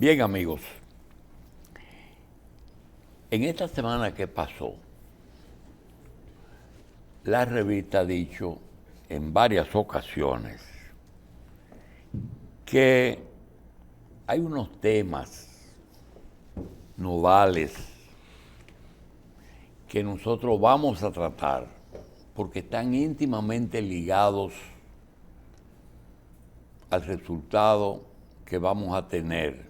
Bien, amigos, en esta semana que pasó, la revista ha dicho en varias ocasiones que hay unos temas nodales que nosotros vamos a tratar porque están íntimamente ligados al resultado que vamos a tener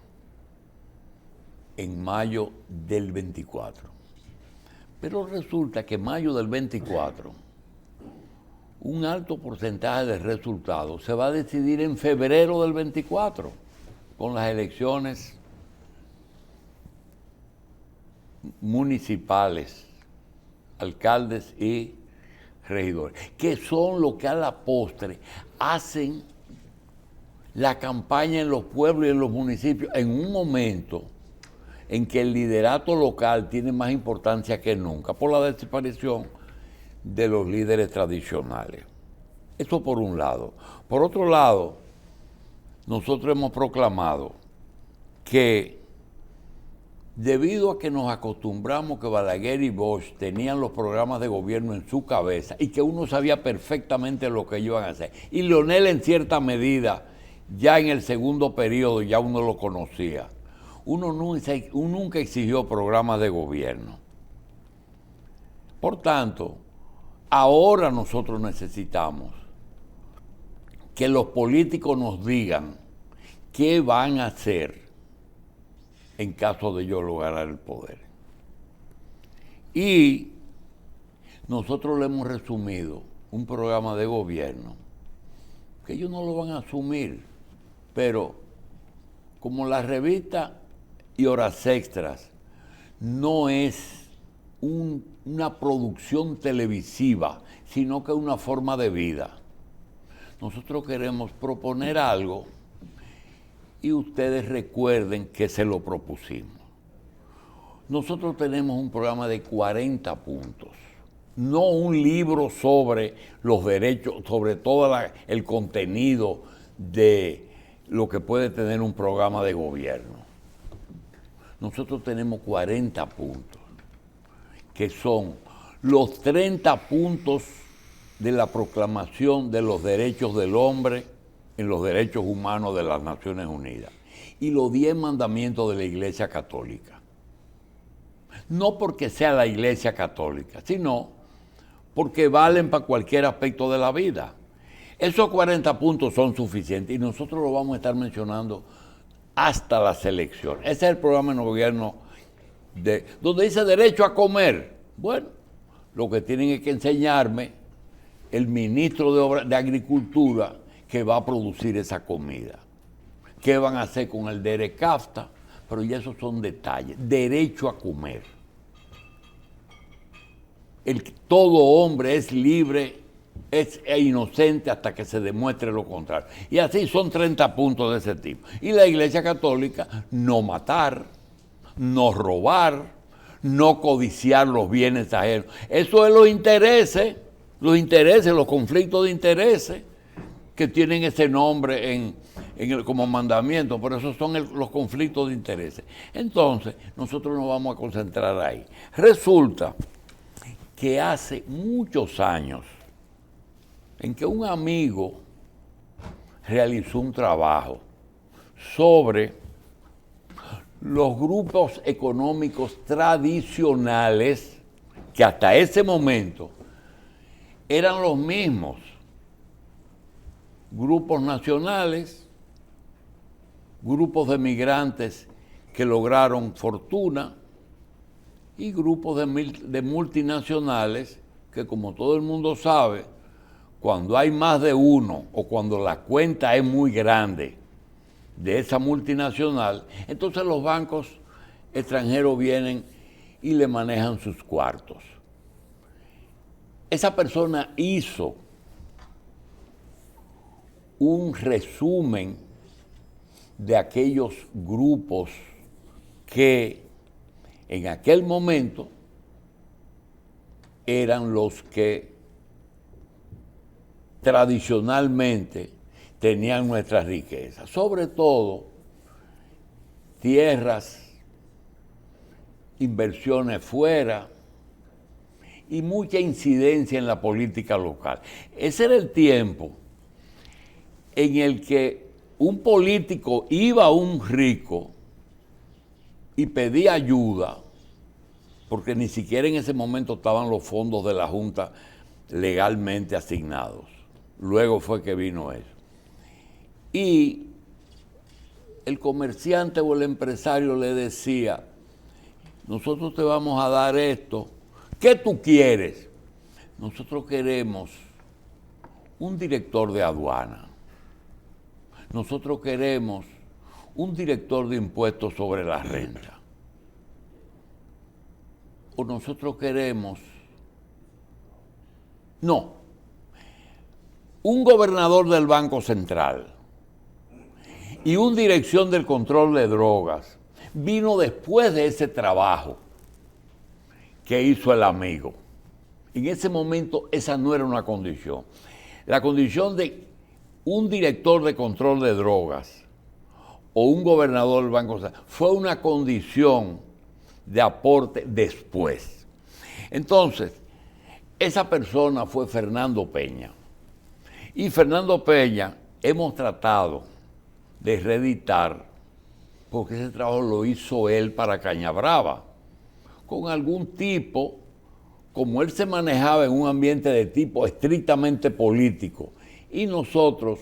en mayo del 24. Pero resulta que en mayo del 24, un alto porcentaje de resultados se va a decidir en febrero del 24, con las elecciones municipales, alcaldes y regidores, que son lo que a la postre hacen la campaña en los pueblos y en los municipios en un momento en que el liderato local tiene más importancia que nunca por la desaparición de los líderes tradicionales. Eso por un lado. Por otro lado, nosotros hemos proclamado que debido a que nos acostumbramos que Balaguer y Bosch tenían los programas de gobierno en su cabeza y que uno sabía perfectamente lo que ellos iban a hacer, y Leonel en cierta medida, ya en el segundo periodo ya uno lo conocía, uno nunca exigió programas de gobierno. Por tanto, ahora nosotros necesitamos que los políticos nos digan qué van a hacer en caso de ellos lograr el poder. Y nosotros le hemos resumido un programa de gobierno que ellos no lo van a asumir, pero como la revista y Horas Extras no es una producción televisiva, sino que es una forma de vida. Nosotros queremos proponer algo y ustedes recuerden que se lo propusimos. Nosotros tenemos un programa de 40 puntos, no un libro sobre los derechos, sobre todo el contenido de lo que puede tener un programa de gobierno. Nosotros tenemos 40 puntos, que son los 30 puntos de la proclamación de los derechos del hombre en los derechos humanos de las Naciones Unidas y los 10 mandamientos de la Iglesia Católica. No porque sea la Iglesia Católica, sino porque valen para cualquier aspecto de la vida. Esos 40 puntos son suficientes y nosotros lo vamos a estar mencionando hasta las elecciones. Ese es el programa de gobierno donde dice derecho a comer. Bueno, lo que tienen es que enseñarme el ministro de Agricultura que va a producir esa comida. ¿Qué van a hacer con el DERECAFTA? Pero ya esos son detalles. Derecho a comer. Todo hombre es libre, es inocente hasta que se demuestre lo contrario. Y así son 30 puntos de ese tipo. Y la Iglesia Católica, no matar, no robar, no codiciar los bienes ajenos. Eso es los intereses, los conflictos de intereses que tienen ese nombre como mandamiento, por eso son los conflictos de intereses. Entonces, nosotros nos vamos a concentrar ahí. Resulta que hace muchos años en que un amigo realizó un trabajo sobre los grupos económicos tradicionales que hasta ese momento eran los mismos grupos nacionales, grupos de migrantes que lograron fortuna y grupos de multinacionales que, como todo el mundo sabe, cuando hay más de uno o cuando la cuenta es muy grande de esa multinacional, entonces los bancos extranjeros vienen y le manejan sus cuartos. Esa persona hizo un resumen de aquellos grupos que en aquel momento eran los que tradicionalmente tenían nuestras riquezas. Sobre todo tierras, inversiones fuera y mucha incidencia en la política local. Ese era el tiempo en el que un político iba a un rico y pedía ayuda, porque ni siquiera en ese momento estaban los fondos de la Junta legalmente asignados. Luego fue que vino eso. Y el comerciante o el empresario le decía, nosotros te vamos a dar esto, ¿qué tú quieres? Nosotros queremos un director de aduana, nosotros queremos un director de impuestos sobre la renta, o nosotros queremos, no, un gobernador del Banco Central y una dirección del control de drogas. Vino después de ese trabajo que hizo el amigo. En ese momento esa no era una condición. La condición de un director de control de drogas o un gobernador del Banco Central fue una condición de aporte después. Entonces, esa persona fue Fernando Peña. Y Fernando Peña hemos tratado de reeditar, porque ese trabajo lo hizo él para Cañabrava, con algún tipo, como él se manejaba en un ambiente de tipo estrictamente político, y nosotros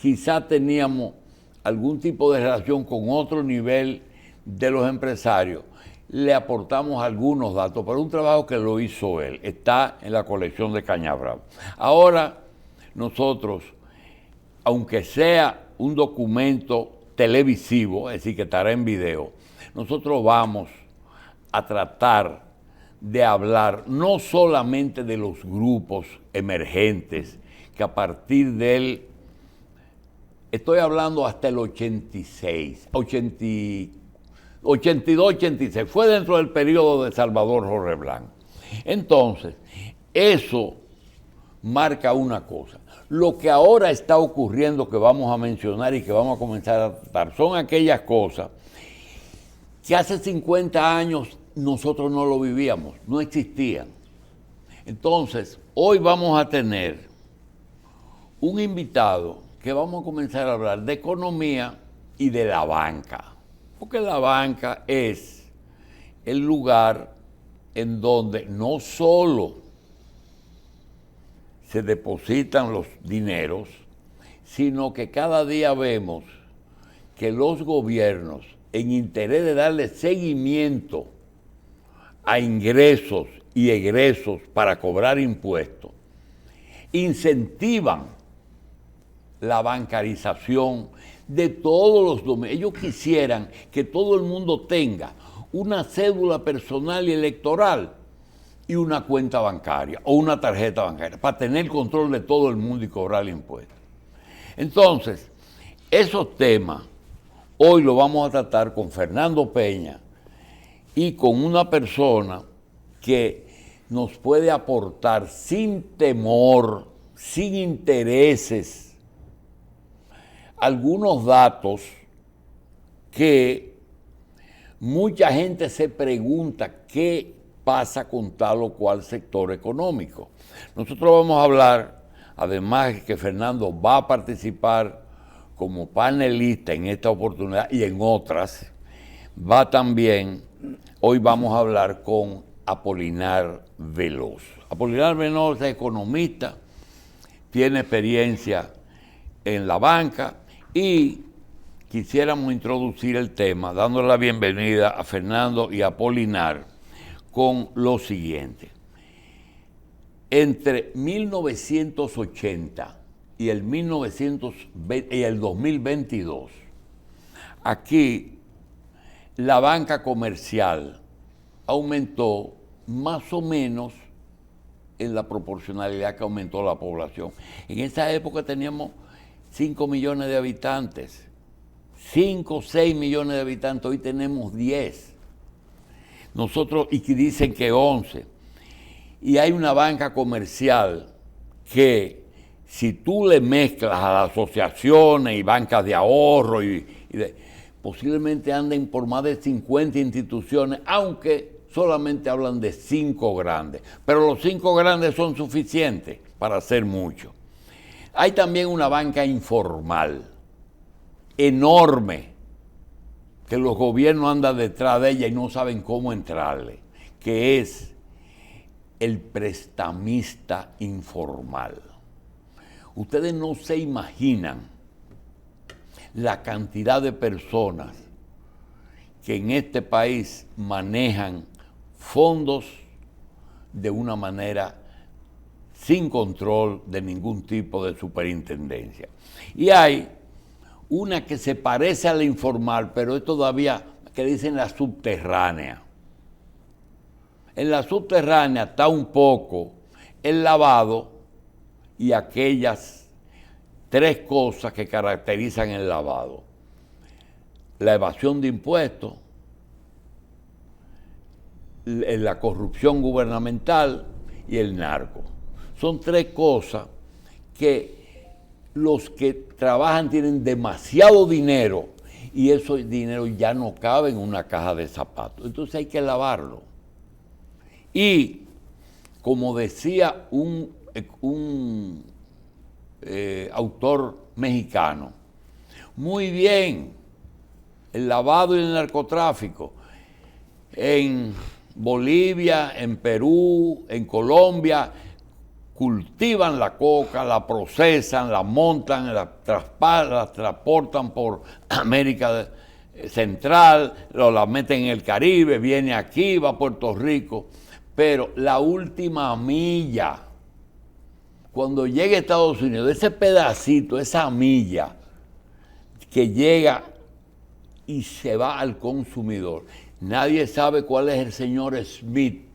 quizá teníamos algún tipo de relación con otro nivel de los empresarios, le aportamos algunos datos, pero un trabajo que lo hizo él, está en la colección de Cañabrava. Ahora nosotros, aunque sea un documento televisivo, es decir, que estará en video, nosotros vamos a tratar de hablar no solamente de los grupos emergentes, que a partir del, estoy hablando hasta el 86, 82, 86, fue dentro del periodo de Salvador Jorge Blanco. Entonces, eso marca una cosa. Lo que ahora está ocurriendo, que vamos a mencionar y que vamos a comenzar a tratar, son aquellas cosas que hace 50 años nosotros no lo vivíamos, no existían. Entonces, hoy vamos a tener un invitado que vamos a comenzar a hablar de economía y de la banca, porque la banca es el lugar en donde no solo se depositan los dineros, sino que cada día vemos que los gobiernos, en interés de darle seguimiento a ingresos y egresos para cobrar impuestos, incentivan la bancarización de todos los dominios. Ellos quisieran que todo el mundo tenga una cédula personal y electoral y una cuenta bancaria o una tarjeta bancaria para tener control de todo el mundo y cobrar impuestos. Entonces, esos temas hoy lo vamos a tratar con Fernando Peña y con una persona que nos puede aportar sin temor, sin intereses, algunos datos que mucha gente se pregunta qué pasa con tal o cual sector económico. Nosotros vamos a hablar, además que Fernando va a participar como panelista en esta oportunidad y en otras, va también, hoy vamos a hablar con Apolinar Veloz. Apolinar Veloz es economista, tiene experiencia en la banca y quisiéramos introducir el tema dándole la bienvenida a Fernando y a Apolinar con lo siguiente. Entre 1980 y el 2022, aquí la banca comercial aumentó más o menos en la proporcionalidad que aumentó la población. En esa época teníamos 5 millones de habitantes, 5 o 6 millones de habitantes, hoy tenemos 10. Nosotros, y que dicen que 11. Y hay una banca comercial que si tú le mezclas a las asociaciones y bancas de ahorro, posiblemente anden por más de 50 instituciones, aunque solamente hablan de 5 grandes. Pero los 5 grandes son suficientes para hacer mucho. Hay también una banca informal, enorme, que los gobiernos andan detrás de ella y no saben cómo entrarle, que es el prestamista informal. Ustedes no se imaginan la cantidad de personas que en este país manejan fondos de una manera sin control de ningún tipo de superintendencia. Y hay una que se parece a la informal, pero es todavía, que dicen la subterránea. En la subterránea está un poco el lavado y aquellas 3 cosas que caracterizan el lavado: la evasión de impuestos, la corrupción gubernamental y el narco. Son 3 cosas que los que trabajan tienen demasiado dinero y ese dinero ya no cabe en una caja de zapatos. Entonces hay que lavarlo. Y como decía un autor mexicano, muy bien, el lavado y el narcotráfico en Bolivia, en Perú, en Colombia, cultivan la coca, la procesan, la montan, la transportan por América Central, la meten en el Caribe, viene aquí, va a Puerto Rico. Pero la última milla, cuando llega a Estados Unidos, ese pedacito, esa milla que llega y se va al consumidor, nadie sabe cuál es el señor Smith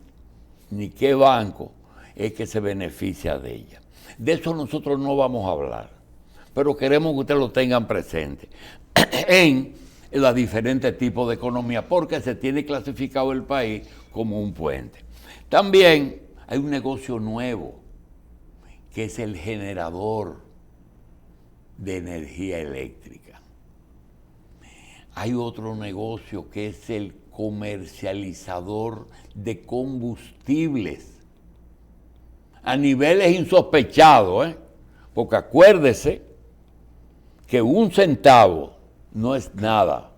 ni qué banco es que se beneficia de ella. De eso nosotros no vamos a hablar, pero queremos que ustedes lo tengan presente en los diferentes tipos de economía, porque se tiene clasificado el país como un puente. También hay un negocio nuevo, que es el generador de energía eléctrica. Hay otro negocio que es el comercializador de combustibles a niveles insospechados, porque acuérdese que 1 centavo no es nada,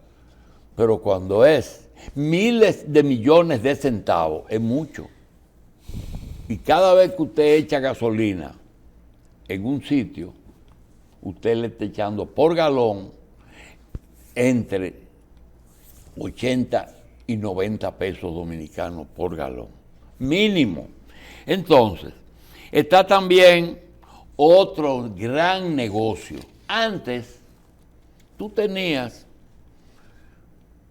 pero cuando es miles de millones de centavos es mucho. Y cada vez que usted echa gasolina en un sitio, usted le está echando por galón entre 80 y 90 pesos dominicanos por galón, mínimo. Entonces, está también otro gran negocio. Antes, tú tenías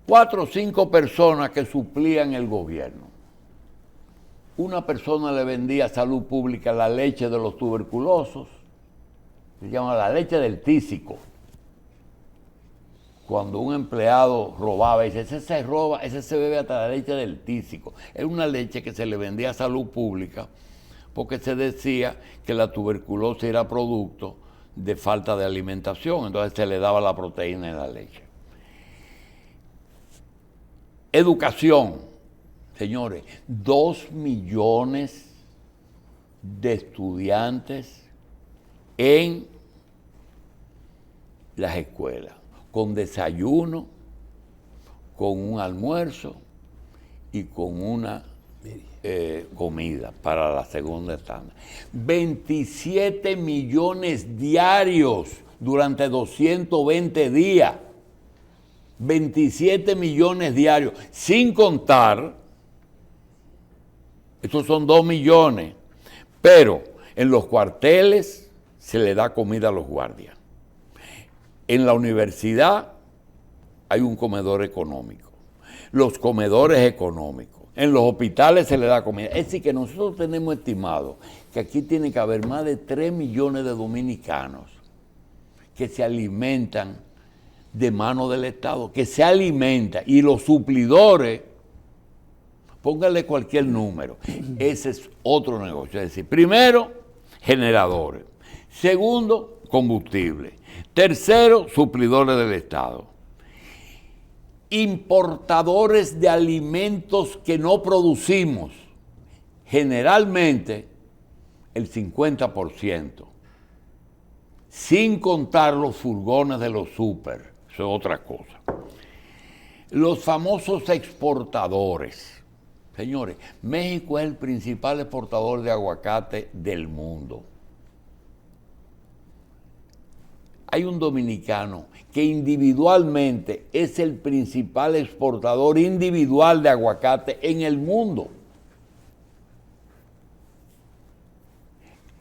4 o 5 personas que suplían el gobierno. Una persona le vendía a Salud Pública la leche de los tuberculosos, se llama la leche del tísico. Cuando un empleado robaba, dice, ese se roba, ese se bebe hasta la leche del tísico. Es una leche que se le vendía a Salud Pública porque se decía que la tuberculosis era producto de falta de alimentación, entonces se le daba la proteína en la leche. Educación. Señores, 2 millones de estudiantes en las escuelas, con desayuno, con un almuerzo y con una comida para la segunda tanda. 27 millones diarios durante 220 días. 27 millones diarios, sin contar, estos son 2 millones, pero en los cuarteles se le da comida a los guardias. En la universidad hay un comedor económico, los comedores económicos, en los hospitales se le da comida. Es decir, que nosotros tenemos estimado que aquí tiene que haber más de 3 millones de dominicanos que se alimentan de mano del Estado, que se alimentan, y los suplidores, póngale cualquier número, ese es otro negocio. Es decir, primero, generadores. Segundo, combustible. Tercero, suplidores del Estado. importadores de alimentos que no producimos, generalmente el 50%, sin contar los furgones de los súper, eso es otra cosa. Los famosos exportadores. Señores, México es el principal exportador de aguacate del mundo. Hay un dominicano que individualmente es el principal exportador individual de aguacate en el mundo.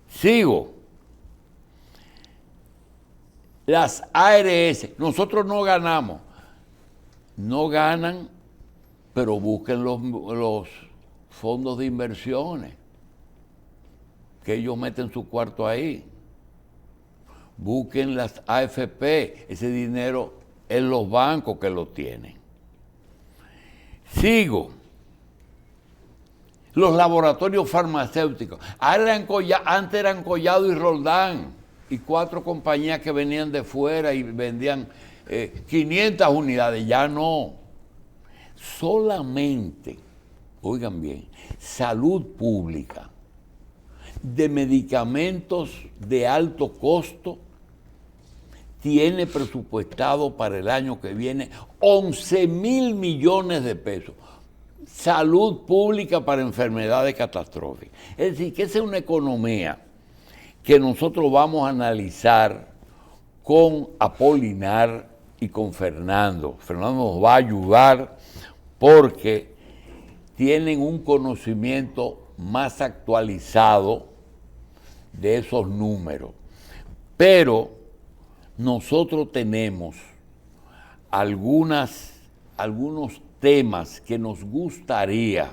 Sigo. Las ARS, nosotros no ganamos. No ganan, pero busquen los fondos de inversiones, que ellos meten su cuarto ahí. Busquen las AFP, ese dinero en los bancos que lo tienen. Sigo. Los laboratorios farmacéuticos. Antes eran Collado y Roldán, y 4 compañías que venían de fuera y vendían 500 unidades. Ya no. Solamente, oigan bien, salud pública, de medicamentos de alto costo, tiene presupuestado para el año que viene 11,000 millones de pesos. Salud pública para enfermedades catastróficas. Es decir, que esa es una economía que nosotros vamos a analizar con Apolinar y con Fernando. Fernando nos va a ayudar porque tienen un conocimiento más actualizado de esos números. Pero nosotros tenemos algunos temas que nos gustaría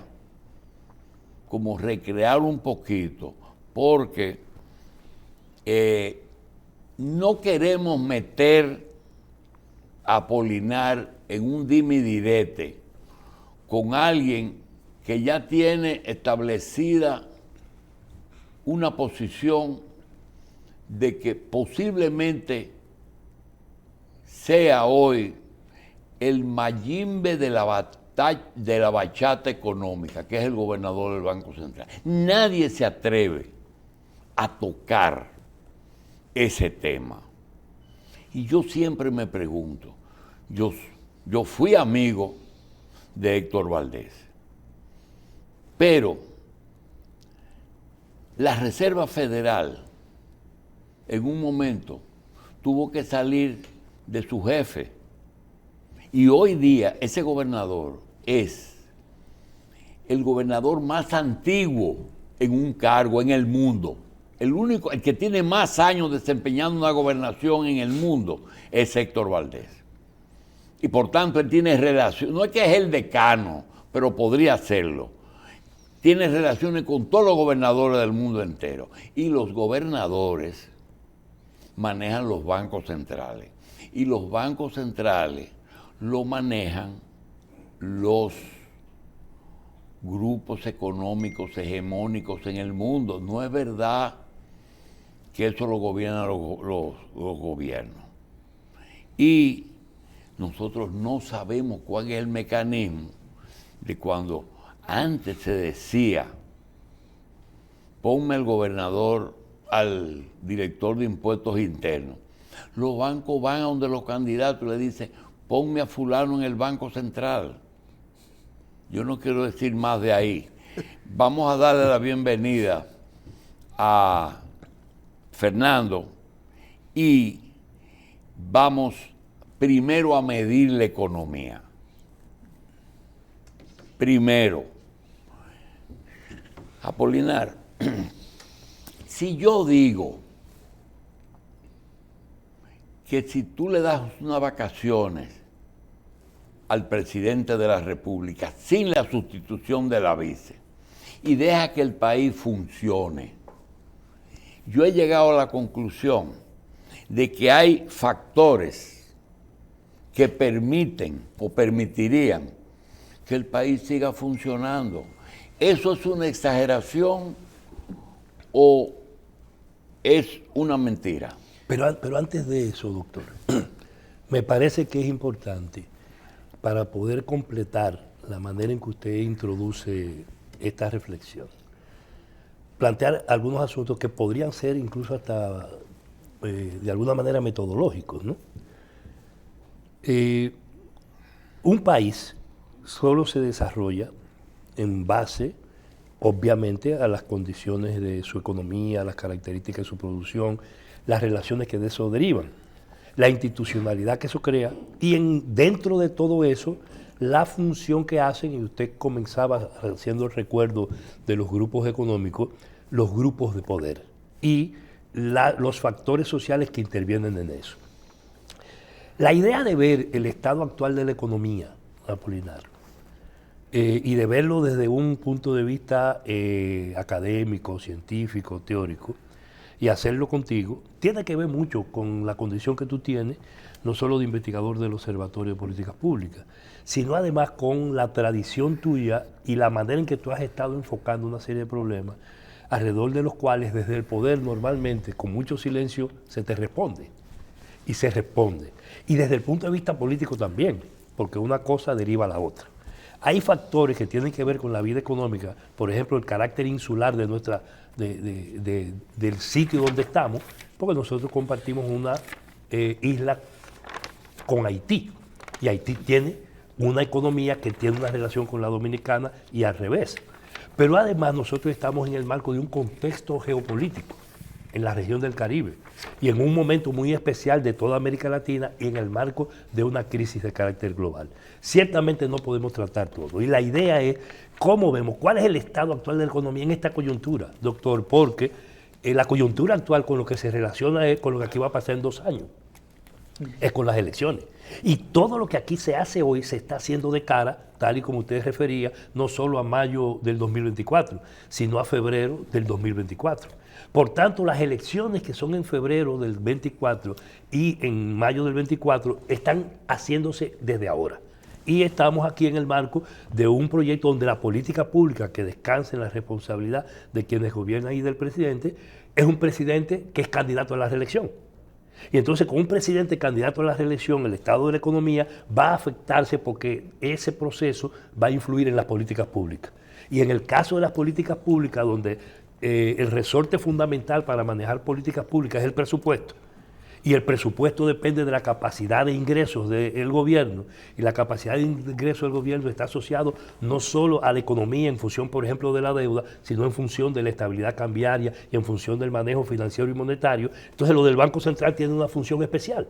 como recrear un poquito, porque no queremos meter a Apolinar en un dime y direte con alguien que ya tiene establecida una posición de que posiblemente sea hoy el mayimbe de la bachata económica, que es el gobernador del Banco Central. Nadie se atreve a tocar ese tema. Y yo siempre me pregunto, yo fui amigo de Héctor Valdés, pero la Reserva Federal en un momento tuvo que salir de su jefe, y hoy día ese gobernador es el gobernador más antiguo en un cargo en el mundo. El que tiene más años desempeñando una gobernación en el mundo es Héctor Valdés. Y por tanto él tiene relación, no es que es el decano, pero podría serlo. Tiene relaciones con todos los gobernadores del mundo entero. Y los gobernadores manejan los bancos centrales. Y los bancos centrales lo manejan los grupos económicos hegemónicos en el mundo. No es verdad que eso lo gobiernan los gobiernos. Y nosotros no sabemos cuál es el mecanismo de cuando antes se decía, ponme al gobernador, al director de impuestos internos. Los bancos van a donde los candidatos y le dicen, ponme a fulano en el Banco Central. Yo no quiero decir más de ahí. Vamos a darle la bienvenida a Fernando y vamos primero a medir la economía. Primero, Apolinar, si yo digo que si tú le das unas vacaciones al presidente de la República sin la sustitución de la vice y deja que el país funcione, yo he llegado a la conclusión de que hay factores que permiten o permitirían que el país siga funcionando. ¿Eso es una exageración o es una mentira? Pero antes de eso, doctor, me parece que es importante para poder completar la manera en que usted introduce esta reflexión, plantear algunos asuntos que podrían ser incluso hasta de alguna manera metodológicos, ¿no? Un país solo se desarrolla en base, obviamente, a las condiciones de su economía, las características de su producción, las relaciones que de eso derivan, la institucionalidad que eso crea y dentro de todo eso, la función que hacen, y usted comenzaba haciendo el recuerdo de los grupos económicos, los grupos de poder y los factores sociales que intervienen en eso. La idea de ver el estado actual de la economía, Apolinar, y de verlo desde un punto de vista académico, científico, teórico, y hacerlo contigo, tiene que ver mucho con la condición que tú tienes, no solo de investigador del Observatorio de Políticas Públicas, sino además con la tradición tuya y la manera en que tú has estado enfocando una serie de problemas, alrededor de los cuales desde el poder normalmente, con mucho silencio, se te responde. Y se responde. Y desde el punto de vista político también, porque una cosa deriva a la otra. Hay factores que tienen que ver con la vida económica, por ejemplo, el carácter insular de del sitio donde estamos, porque nosotros compartimos una isla con Haití, y Haití tiene una economía que tiene una relación con la dominicana y al revés. Pero además nosotros estamos en el marco de un contexto geopolítico en la región del Caribe y en un momento muy especial de toda América Latina y en el marco de una crisis de carácter global. Ciertamente no podemos tratar todo y la idea es cómo vemos, cuál es el estado actual de la economía en esta coyuntura, doctor, porque la coyuntura actual con lo que se relaciona es con lo que aquí va a pasar en 2 años, es con las elecciones. Y todo lo que aquí se hace hoy se está haciendo de cara, tal y como usted refería, no solo a mayo del 2024, sino a febrero del 2024. Por tanto, las elecciones que son en febrero del 24 y en mayo del 24 están haciéndose desde ahora. Y estamos aquí en el marco de un proyecto donde la política pública, que descansa en la responsabilidad de quienes gobiernan y del presidente, es un presidente que es candidato a la reelección. Y entonces con un presidente candidato a la reelección, el estado de la economía va a afectarse porque ese proceso va a influir en las políticas públicas. Y en el caso de las políticas públicas, donde el resorte fundamental para manejar políticas públicas es el presupuesto, y el presupuesto depende de la capacidad de ingresos del gobierno, y la capacidad de ingresos del gobierno está asociado no solo a la economía en función, por ejemplo, de la deuda, sino en función de la estabilidad cambiaria y en función del manejo financiero y monetario. Entonces lo del Banco Central tiene una función especial,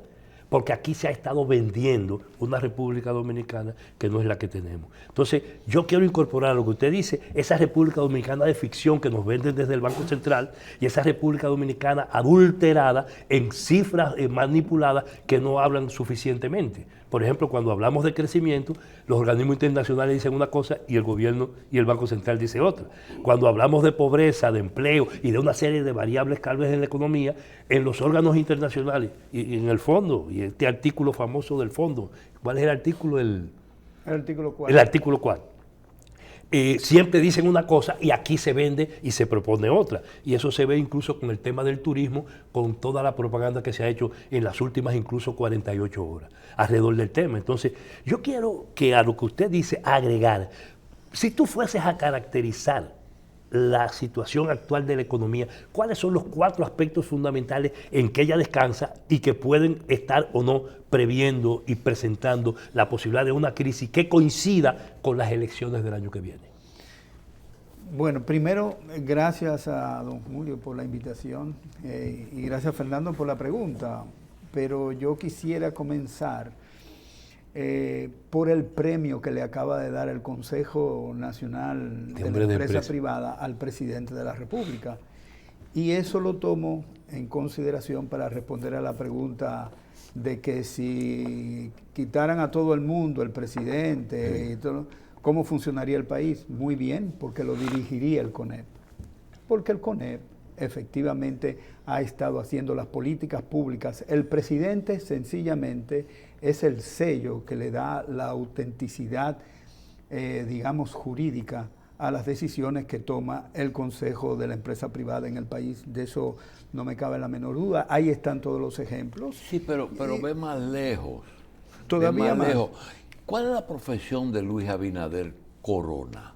porque aquí se ha estado vendiendo una República Dominicana que no es la que tenemos. Entonces, yo quiero incorporar a lo que usted dice, esa República Dominicana de ficción que nos venden desde el Banco Central y esa República Dominicana adulterada en cifras manipuladas que no hablan suficientemente. Por ejemplo, cuando hablamos de crecimiento, los organismos internacionales dicen una cosa y el gobierno y el Banco Central dice otra. Cuando hablamos de pobreza, de empleo y de una serie de variables claves en la economía, en los órganos internacionales y en el fondo, y este artículo famoso del fondo, ¿cuál es el artículo? El artículo 4. El artículo 4. Siempre dicen una cosa y aquí se vende y se propone otra. Y eso se ve incluso con el tema del turismo, con toda la propaganda que se ha hecho en las últimas incluso 48 horas alrededor del tema. Entonces, yo quiero que a lo que usted dice agregar, si tú fueses a caracterizar la situación actual de la economía, ¿cuáles son los 4 aspectos fundamentales en que ella descansa y que pueden estar o no previendo y presentando la posibilidad de una crisis que coincida con las elecciones del año que viene? Bueno, primero, gracias a don Julio por la invitación y gracias, Fernando, por la pregunta. Pero yo quisiera comenzar por el premio que le acaba de dar el Consejo Nacional de la Empresa Privada al presidente de la República. Y eso lo tomo en consideración para responder a la pregunta de que si quitaran a todo el mundo, el presidente, y todo, ¿cómo funcionaría el país? Muy bien, porque lo dirigiría el CONEP. Porque el CONEP efectivamente ha estado haciendo las políticas públicas. El presidente sencillamente es el sello que le da la autenticidad, digamos, jurídica a las decisiones que toma el Consejo de la Empresa Privada en el país. De eso no me cabe la menor duda. Ahí están todos los ejemplos. Sí, pero ve más lejos. Todavía ve más lejos. ¿Cuál es la profesión de Luis Abinader Corona?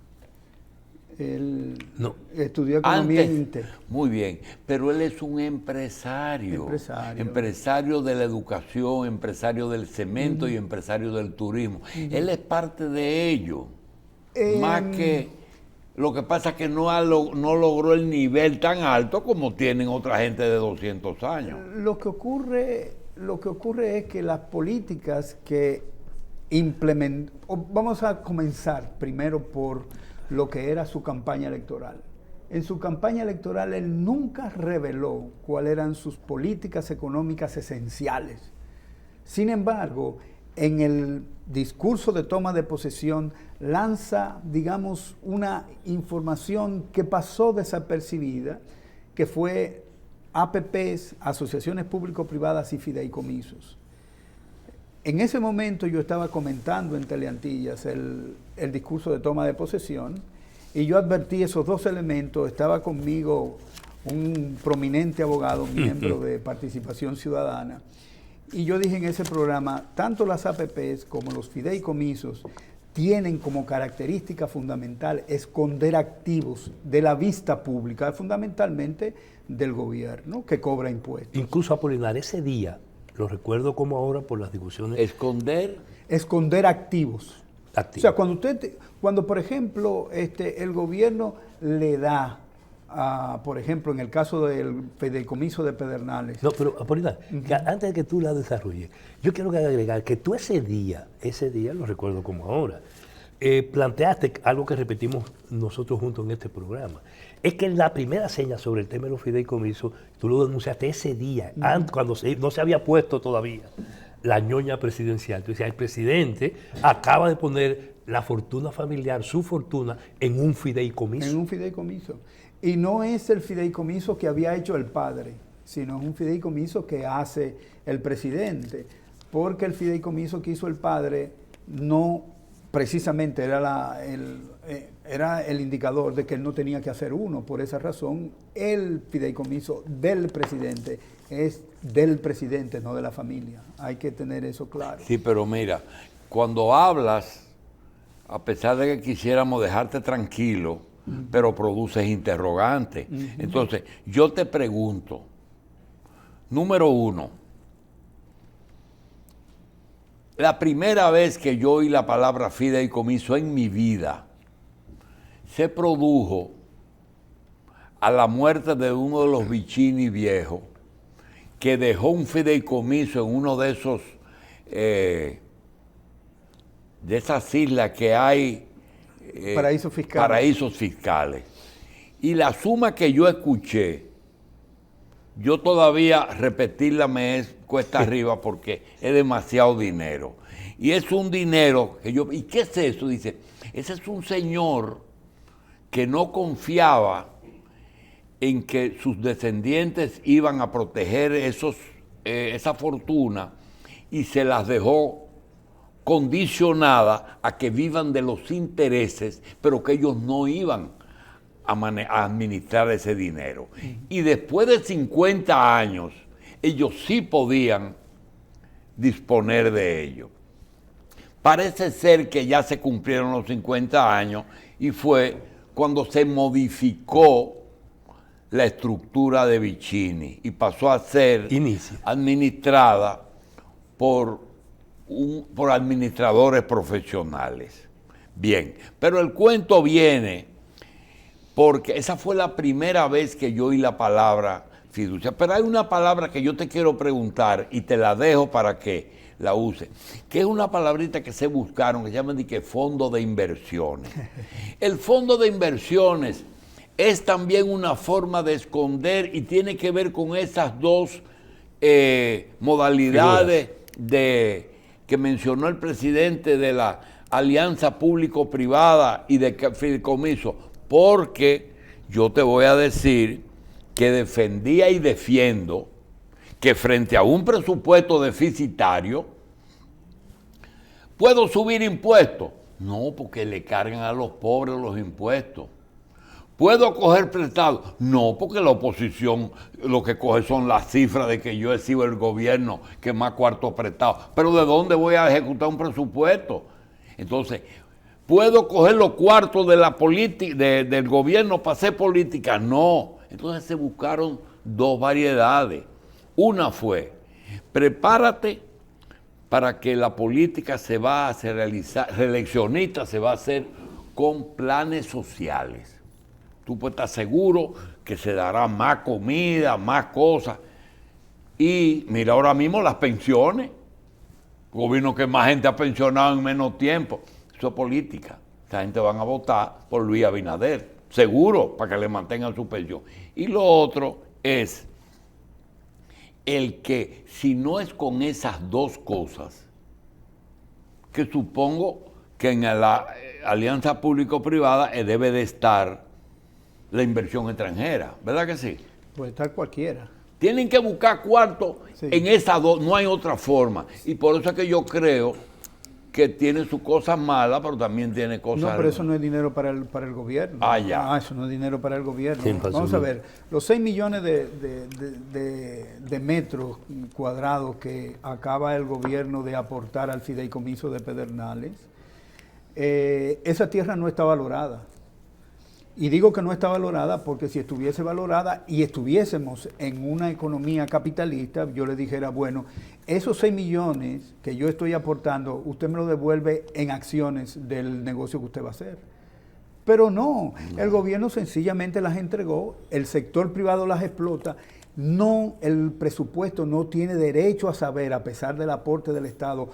Él No. estudió economía en Antes, INTE. muy bien, pero él es un empresario. Empresario. Empresario de la educación, empresario del cemento y empresario del turismo. Él es parte de ello. Más que lo que pasa es que no logró el nivel tan alto como tienen otra gente de 200 años. Lo que ocurre es que las políticas que implementó, vamos a comenzar primero por lo que era su campaña electoral. En su campaña electoral él nunca reveló cuáles eran sus políticas económicas esenciales. Sin embargo, en el discurso de toma de posesión lanza, digamos, una información que pasó desapercibida, que fue APPs, asociaciones público-privadas y fideicomisos. En ese momento yo estaba comentando en Teleantillas el discurso de toma de posesión y yo advertí esos dos elementos. Estaba conmigo un prominente abogado, miembro de Participación Ciudadana, y yo dije en ese programa, tanto las APPs como los fideicomisos tienen como característica fundamental esconder activos de la vista pública, fundamentalmente del gobierno, que cobra impuestos. Incluso, Apolinar, ese día, lo recuerdo como ahora por las discusiones. Esconder activos. O sea, cuando por ejemplo, el gobierno le da, por ejemplo, en el caso del fideicomiso de Pedernales. No, pero Apolinar, que antes de que tú la desarrolles, yo quiero agregar que tú ese día, lo recuerdo como ahora, planteaste algo que repetimos nosotros juntos en este programa. Es que la primera seña sobre el tema de los fideicomisos, tú lo denunciaste ese día, cuando no se había puesto todavía la ñoña presidencial. Tú decías, el presidente acaba de poner la fortuna familiar, su fortuna, en un fideicomiso. En un fideicomiso. Y no es el fideicomiso que había hecho el padre, sino es un fideicomiso que hace el presidente, porque el fideicomiso que hizo el padre no precisamente era el indicador de que él no tenía que hacer uno. Por esa razón, el fideicomiso del presidente es del presidente, no de la familia. Hay que tener eso claro. Sí, pero mira, cuando hablas, a pesar de que quisiéramos dejarte tranquilo, pero produces interrogantes. Entonces, yo te pregunto, número uno, la primera vez que yo oí la palabra fideicomiso en mi vida se produjo a la muerte de uno de los Vicini viejos, que dejó un fideicomiso en uno de esos, de esas islas que hay, paraísos fiscales. Y la suma que yo escuché, yo todavía repetirla me es cuesta arriba porque es demasiado dinero. Y es un dinero que ¿y qué es eso? Dice, ese es un señor que no confiaba en que sus descendientes iban a proteger esa fortuna y se las dejó condicionada a que vivan de los intereses, pero que ellos no iban a administrar ese dinero. Y después de 50 años, ellos sí podían disponer de ello. Parece ser que ya se cumplieron los 50 años y fue cuando se modificó la estructura de Vicini y pasó a ser administrada por administradores profesionales. Bien, pero el cuento viene porque esa fue la primera vez que yo oí la palabra fiducia. Pero hay una palabra que yo te quiero preguntar y te la dejo para que la uses, que es una palabrita que se buscaron, que se llama fondo de inversiones. El fondo de inversiones es también una forma de esconder y tiene que ver con esas dos modalidades que mencionó el presidente de la alianza público-privada y de fideicomiso, porque yo te voy a decir que defendía y defiendo que frente a un presupuesto deficitario, ¿puedo subir impuestos? No, porque le cargan a los pobres los impuestos. ¿Puedo coger prestado? No, porque la oposición lo que coge son las cifras de que yo he sido el gobierno que más cuartos prestado. Pero ¿de dónde voy a ejecutar un presupuesto? Entonces, ¿puedo coger los cuartos de la política, del gobierno para hacer política? No. Entonces se buscaron dos variedades. Una fue, prepárate para que la política se va a realizar, reeleccionista se va a hacer con planes sociales. Tú puedes estar seguro que se dará más comida, más cosas. Y mira ahora mismo las pensiones. Gobierno que más gente ha pensionado en menos tiempo. Eso es política. Esa gente van a votar por Luis Abinader, seguro, para que le mantengan su pensión. Y lo otro es el que, si no es con esas dos cosas, que supongo que en la alianza público-privada debe de estar la inversión extranjera, ¿verdad que sí? Puede estar cualquiera. Tienen que buscar cuartos Sí. en esas dos, no hay otra forma. Y por eso es que yo creo que tiene sus cosas malas, pero también tiene cosas... No, pero eso no es dinero para el gobierno. Ah, ya. Eso no es dinero para el gobierno. Sí, Vamos a ver, los 6 millones de metros cuadrados que acaba el gobierno de aportar al fideicomiso de Pedernales, esa tierra no está valorada. Y digo que no está valorada porque si estuviese valorada y estuviésemos en una economía capitalista, yo le dijera, bueno, esos 6 millones que yo estoy aportando, usted me lo devuelve en acciones del negocio que usted va a hacer. Pero no, el gobierno sencillamente las entregó, el sector privado las explota, no, el presupuesto no tiene derecho a saber, a pesar del aporte del Estado,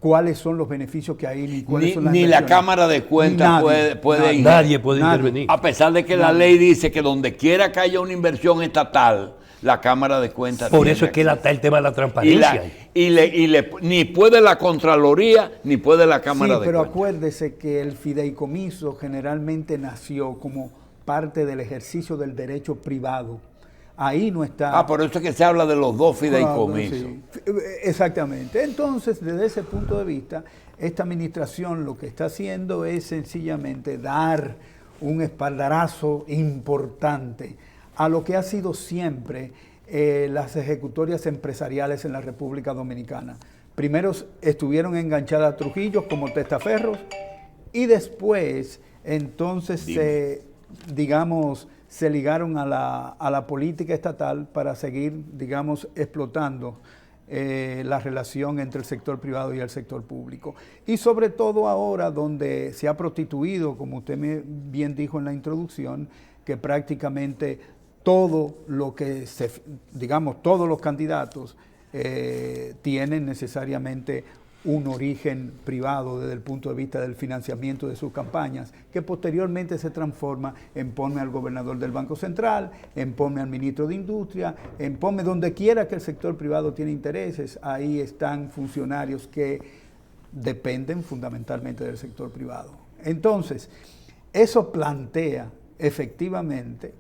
cuáles son los beneficios que hay, ni cuáles son las ni la inversiones. Cámara de Cuentas puede Nadie puede intervenir. A pesar de que la ley dice que donde quiera que haya una inversión estatal, la Cámara de Cuentas... Por eso es que está el tema de la transparencia. Ni puede la Contraloría, ni puede la Cámara de pero Cuentas. acuérdese que el fideicomiso generalmente nació como parte del ejercicio del derecho privado. Ahí no está... Por eso es que se habla de los dos fideicomisos. Sí, exactamente. Entonces, desde ese punto de vista, esta administración lo que está haciendo es sencillamente dar un espaldarazo importante a lo que ha sido siempre las ejecutorias empresariales en la República Dominicana. Primero estuvieron enganchadas a Trujillo como testaferros y después entonces se ligaron a la política estatal para seguir, digamos, explotando la relación entre el sector privado y el sector público. Y sobre todo ahora donde se ha prostituido, como usted bien dijo en la introducción, que prácticamente todo lo que todos los candidatos tienen necesariamente un origen privado desde el punto de vista del financiamiento de sus campañas, que posteriormente se transforma en ponme al gobernador del Banco Central, en ponme al ministro de Industria, en ponme donde quiera que el sector privado tiene intereses, ahí están funcionarios que dependen fundamentalmente del sector privado. Entonces, eso plantea efectivamente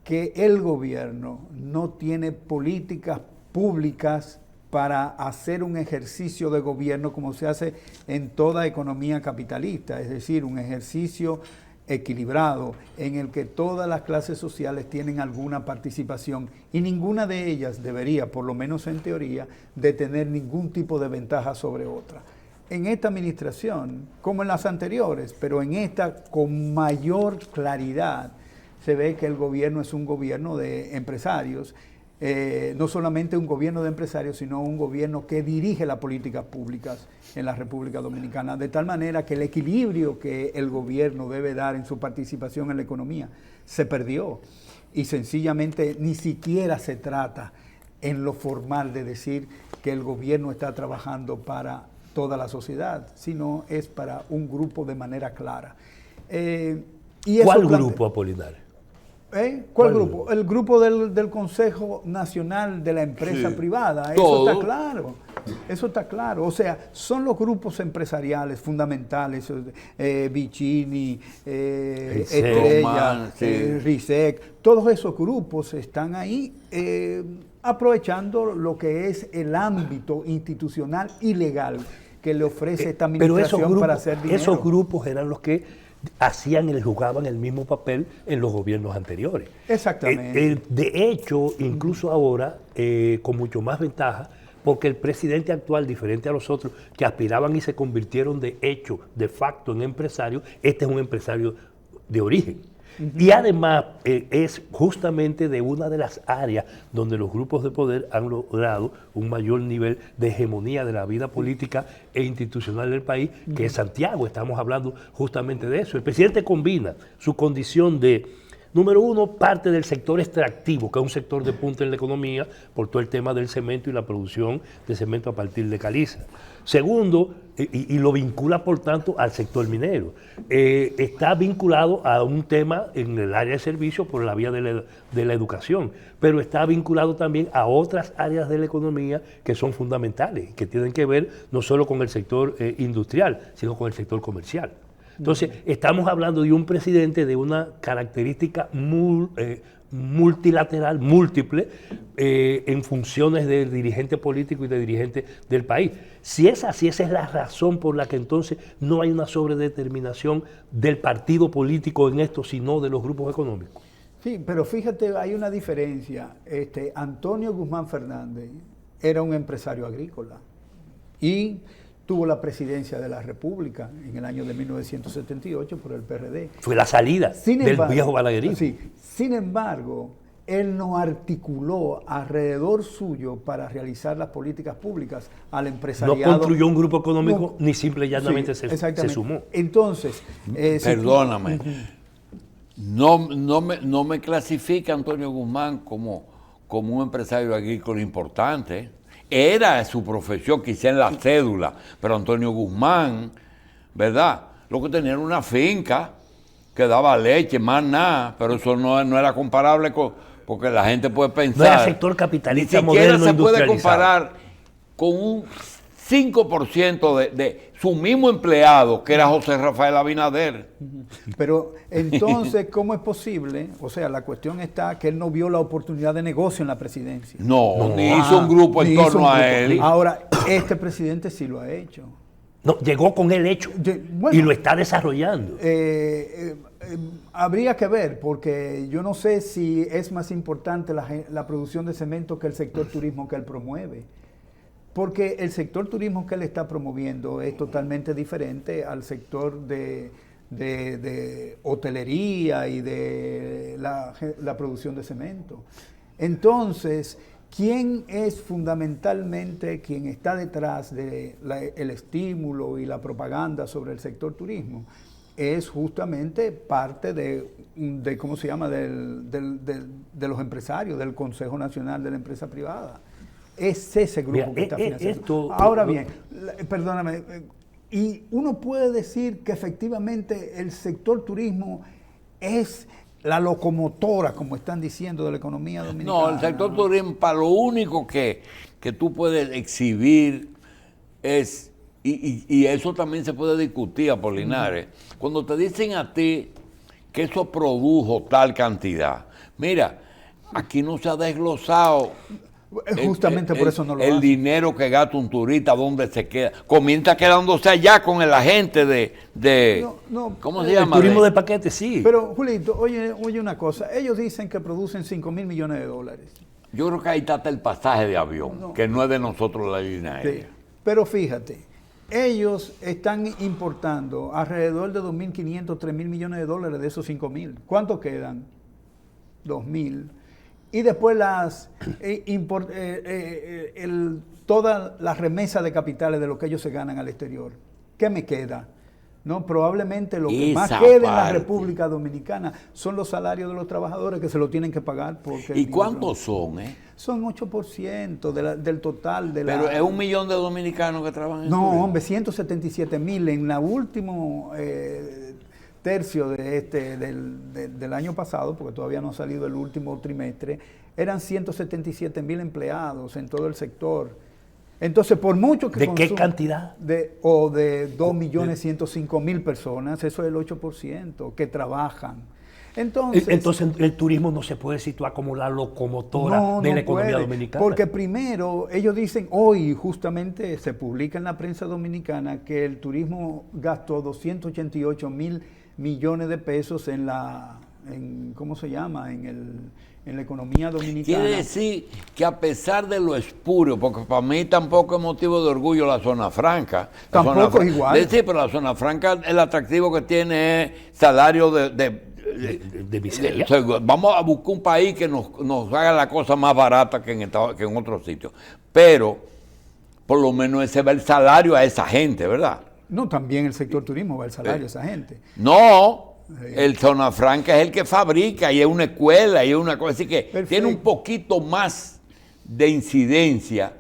que el gobierno no tiene políticas públicas para hacer un ejercicio de gobierno como se hace en toda economía capitalista, es decir, un ejercicio equilibrado en el que todas las clases sociales tienen alguna participación y ninguna de ellas debería, por lo menos en teoría, de tener ningún tipo de ventaja sobre otra. En esta administración, como en las anteriores, pero en esta con mayor claridad, se ve que el gobierno es un gobierno de empresarios, no solamente un gobierno de empresarios, sino un gobierno que dirige las políticas públicas en la República Dominicana, de tal manera que el equilibrio que el gobierno debe dar en su participación en la economía se perdió y sencillamente ni siquiera se trata en lo formal de decir que el gobierno está trabajando para toda la sociedad, sino es para un grupo de manera clara. ¿Cuál grupo, Apolinar? ¿Cuál grupo? El grupo del Consejo Nacional de la Empresa Privada. Todo. Eso está claro. Eso está claro. O sea, son los grupos empresariales fundamentales, Vicini, Estrella, RISEC, todos esos grupos están ahí aprovechando lo que es el ámbito institucional y legal que le ofrece esta administración para hacer dinero. Esos grupos eran los que hacían y jugaban el mismo papel en los gobiernos anteriores. Exactamente. De hecho, incluso ahora, con mucho más ventaja, porque el presidente actual, diferente a los otros, que aspiraban y se convirtieron de hecho, de facto, en empresarios, este es un empresario de origen. Y además es justamente de una de las áreas donde los grupos de poder han logrado un mayor nivel de hegemonía de la vida política e institucional del país, que es Santiago. Estamos hablando justamente de eso. El presidente combina su condición de, número uno, parte del sector extractivo, que es un sector de punta en la economía, por todo el tema del cemento y la producción de cemento a partir de caliza. Segundo, y lo vincula por tanto al sector minero. Está vinculado a un tema en el área de servicios por la vía de la educación, pero está vinculado también a otras áreas de la economía que son fundamentales, que tienen que ver no solo con el sector industrial, sino con el sector comercial. Entonces, estamos hablando de un presidente de una característica multilateral, múltiple, en funciones de dirigente político y de dirigente del país. Si es así, esa es la razón por la que entonces no hay una sobredeterminación del partido político en esto, sino de los grupos económicos. Sí, pero fíjate, hay una diferencia. Antonio Guzmán Fernández era un empresario agrícola y tuvo la presidencia de la República en el año de 1978 por el PRD. Fue la salida del viejo balaguerismo. Sí, sin embargo, él no articuló alrededor suyo para realizar las políticas públicas al empresariado. No construyó un grupo económico, ni simple y llanamente se sumó. Entonces, perdóname, no me clasifica Antonio Guzmán como un empresario agrícola importante. Era su profesión, quizá en la cédula, pero Antonio Guzmán, ¿verdad? Lo que tenía era una finca que daba leche, más nada, pero eso no era comparable porque la gente puede pensar. No era sector capitalista moderno, ni siquiera se puede comparar con un 5% de su mismo empleado, que era José Rafael Abinader. Pero entonces, ¿cómo es posible? O sea, la cuestión está que él no vio la oportunidad de negocio en la presidencia. No, ni hizo un grupo en torno a él. Ahora, este presidente sí lo ha hecho. No, llegó con el hecho y lo está desarrollando. Habría que ver, porque yo no sé si es más importante la producción de cemento que el sector turismo que él promueve. Porque el sector turismo que él está promoviendo es totalmente diferente al sector de hotelería y de la producción de cemento. Entonces, ¿quién es fundamentalmente quien está detrás del estímulo y la propaganda sobre el sector turismo? Es justamente parte de ¿cómo se llama?, de los empresarios, del Consejo Nacional de la Empresa Privada. Es ese grupo que está financiando. Ahora bien, perdóname, y uno puede decir que efectivamente el sector turismo es la locomotora, como están diciendo, de la economía dominicana. No, el sector turismo, para lo único que tú puedes exhibir es, y eso también se puede discutir, Apolinares, cuando te dicen a ti que eso produjo tal cantidad. Mira, aquí no se ha desglosado. Justamente por eso no lo hace. El dinero que gasta un turista, ¿dónde se queda? Comienza quedándose allá con el agente de ¿cómo se llama? El turismo de paquete, sí. Pero, Julito, oye una cosa. Ellos dicen que producen 5.000 millones de dólares. Yo creo que ahí está el pasaje de avión, que no es de nosotros la línea aérea. Sí. Pero fíjate, ellos están importando alrededor de 2.500, 3.000 millones de dólares de esos 5.000. ¿Cuánto quedan? 2.000. Y después toda la remesa de capitales de lo que ellos se ganan al exterior. ¿Qué me queda? No, probabmente lo que más queda en la República Dominicana son los salarios de los trabajadores que se lo tienen que pagar. ¿Y cuántos son? Son 8% del total de Pero es 1 millón de dominicanos que trabajan en No, hombre, 177.000 en la último tercio del año pasado, porque todavía no ha salido el último trimestre, eran 177.000 empleados en todo el sector. Entonces, por mucho que ¿De qué cantidad? De 2.105.000 personas, eso es el 8% que trabajan. Entonces el turismo no se puede situar como la locomotora de la economía dominicana. Porque primero, ellos dicen, hoy justamente se publica en la prensa dominicana que el turismo gastó 288.000 millones de pesos en la ¿cómo se llama? En la economía dominicana. Quiere decir que a pesar de lo espurio, porque para mí tampoco es motivo de orgullo la zona franca. Tampoco es igual. Sí, pero la zona franca, el atractivo que tiene es salario de miseria. Vamos a buscar un país que nos haga la cosa más barata que en otros sitios. Pero, por lo menos ese va el salario a esa gente, ¿verdad? No, también el sector turismo va el salario a esa gente. No, el zona franca es el que fabrica y es una escuela y es una cosa así que Perfecto. tiene un poquito más de incidencia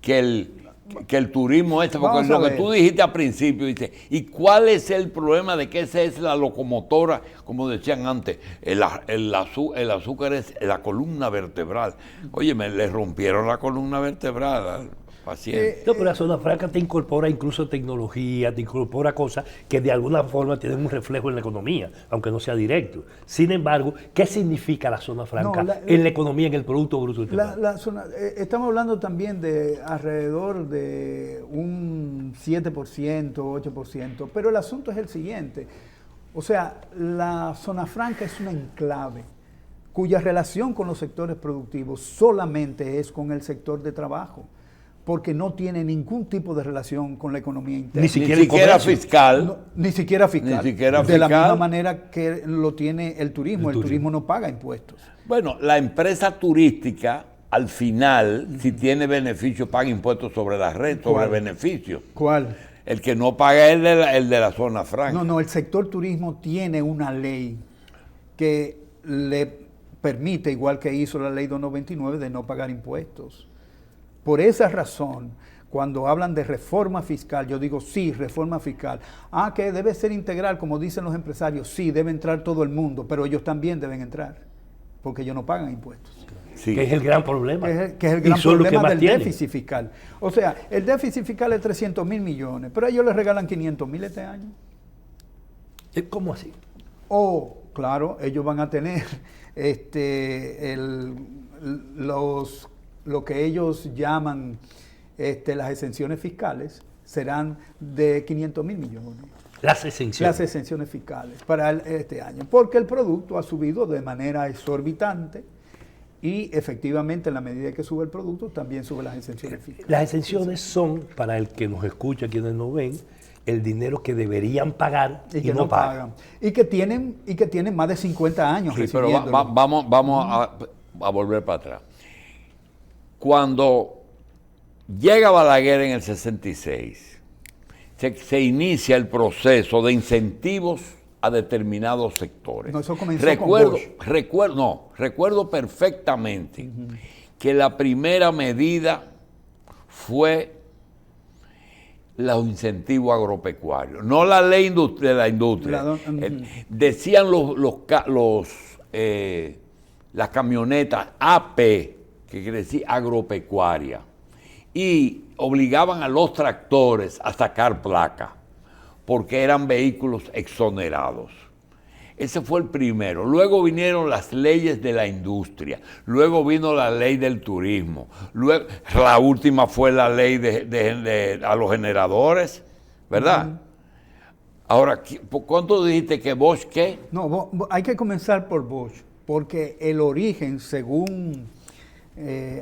que el turismo este, porque Vamos a lo que ver. tú dijiste al principio, dice, ¿y cuál es el problema de que esa es la locomotora, como decían antes, el azúcar es la columna vertebral? Oye, le rompieron la columna vertebral al paciente. No, pero la zona franca te incorpora incluso tecnología, te incorpora cosas que de alguna forma tienen un reflejo en la economía, aunque no sea directo. Sin embargo, ¿qué significa la zona franca en la economía, en el Producto Bruto Interno? La zona, estamos hablando también de alrededor de un 7%, 8%, pero el asunto es el siguiente. O sea, la zona franca es una enclave cuya relación con los sectores productivos solamente es con el sector de trabajo, porque no tiene ningún tipo de relación con la economía interna. Ni siquiera fiscal. No, ni siquiera fiscal. Ni siquiera de la fiscal. misma manera que lo tiene el turismo. El turismo no paga impuestos. Bueno, la empresa turística, al final, si tiene beneficio, paga impuestos sobre la renta, sobre ¿Cuál? beneficios. ¿Cuál? El que no paga es el de la zona franca. No, el sector turismo tiene una ley que le permite, igual que hizo la ley 299, de no pagar impuestos. Por esa razón, cuando hablan de reforma fiscal, yo digo sí, reforma fiscal. Que debe ser integral, como dicen los empresarios. Sí, debe entrar todo el mundo, pero ellos también deben entrar, porque ellos no pagan impuestos. Sí. Que es el gran problema. Que es el gran Y son los que problema más del tienen. déficit fiscal. O sea, el déficit fiscal es 300.000 millones, pero ellos les regalan 500.000 este año. ¿Cómo así? O, claro, ellos van a tener lo que ellos llaman las exenciones fiscales, serán de 500.000 millones. Las exenciones. Las exenciones fiscales para este año, porque el producto ha subido de manera exorbitante y efectivamente en la medida que sube el producto también suben las exenciones fiscales. Las exenciones son, para el que nos escucha, quienes nos ven, el dinero que deberían pagar y que no pagan. Y que tienen más de 50 años Sí, pero recibiéndolo. vamos a volver para atrás. Cuando llega Balaguer en el 66, se inicia el proceso de incentivos a determinados sectores. No, eso comenzó recuerdo, con Bosch. recuerdo perfectamente que la primera medida fue los incentivos agropecuarios, no la ley de la industria. Decían las camionetas AP, que quiere decir agropecuaria, y obligaban a los tractores a sacar placa, porque eran vehículos exonerados. Ese fue el primero. Luego vinieron las leyes de la industria. Luego vino la ley del turismo. Luego, la última fue la ley a los generadores, ¿verdad? Ahora, ¿cuánto dijiste que Bosch qué? No, hay que comenzar por Bosch, porque el origen, según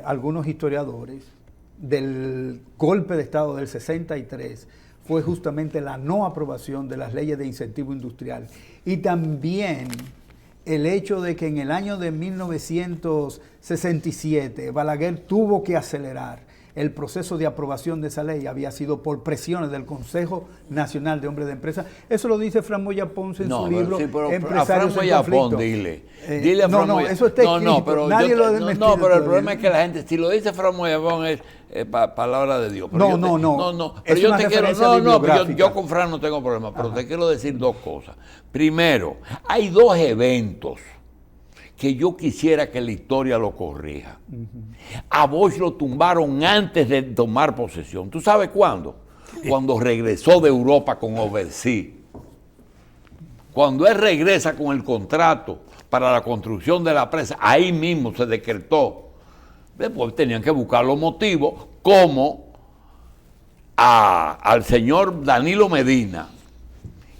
algunos historiadores, del golpe de Estado del 63 fue justamente la no aprobación de las leyes de incentivo industrial y también el hecho de que en el año de 1967 Balaguer tuvo que acelerar el proceso de aprobación de esa ley, había sido por presiones del Consejo Nacional de Hombres de Empresa. Eso lo dice Fran Moya Ponce en su libro Empresarios en Conflicto. Dile a Fran Moya. Eso está escrito, pero nadie lo ha desmentido pero el todavía. problema es que la gente, si lo dice Fran Moya Ponce, es palabra de Dios. Pero pero es yo una te quiero, referencia bibliográfica. yo con Fran no tengo problema, pero te quiero decir dos cosas. Primero, hay dos eventos que yo quisiera que la historia lo corrija. A Bosch lo tumbaron antes de tomar posesión. ¿Tú sabes cuándo? Cuando regresó de Europa con Overseas. Cuando él regresa con el contrato para la construcción de la presa, ahí mismo se decretó. Después tenían que buscar los motivos, como al señor Danilo Medina,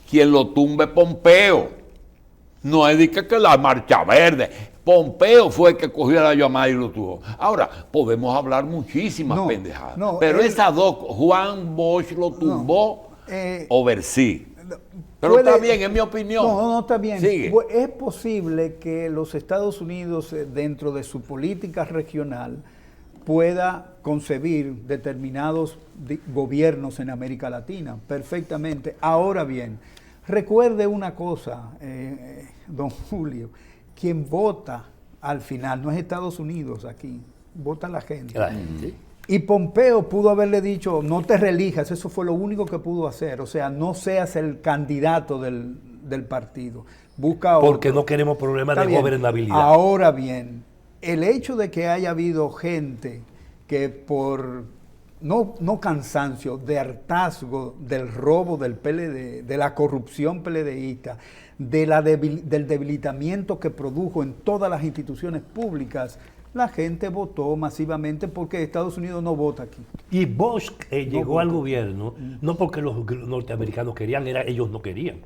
quien lo tumbe Pompeo. No es de que la marcha verde. Pompeo fue el que cogió la llamada y lo tuvo. Ahora, podemos hablar muchísimas pendejadas. Pero esas dos, Juan Bosch lo tumbó oversí. Pero está bien, es mi opinión. No, está bien. Sigue. Es posible que los Estados Unidos, dentro de su política regional, pueda concebir determinados gobiernos en América Latina, perfectamente. Ahora bien, recuerde una cosa, don Julio, quien vota al final no es Estados Unidos aquí, vota la gente. Y Pompeo pudo haberle dicho, no te reelijas, eso fue lo único que pudo hacer, o sea, no seas el candidato del partido, busca otro. Porque no queremos problemas de gobernabilidad. Ahora bien, el hecho de que haya habido gente que por, no cansancio, de hartazgo del robo del PLD, de la corrupción PLDista, del debilitamiento que produjo en todas las instituciones públicas, la gente votó masivamente porque Estados Unidos no vota aquí. Y Bosch llegó al gobierno no porque los norteamericanos querían, ellos no querían.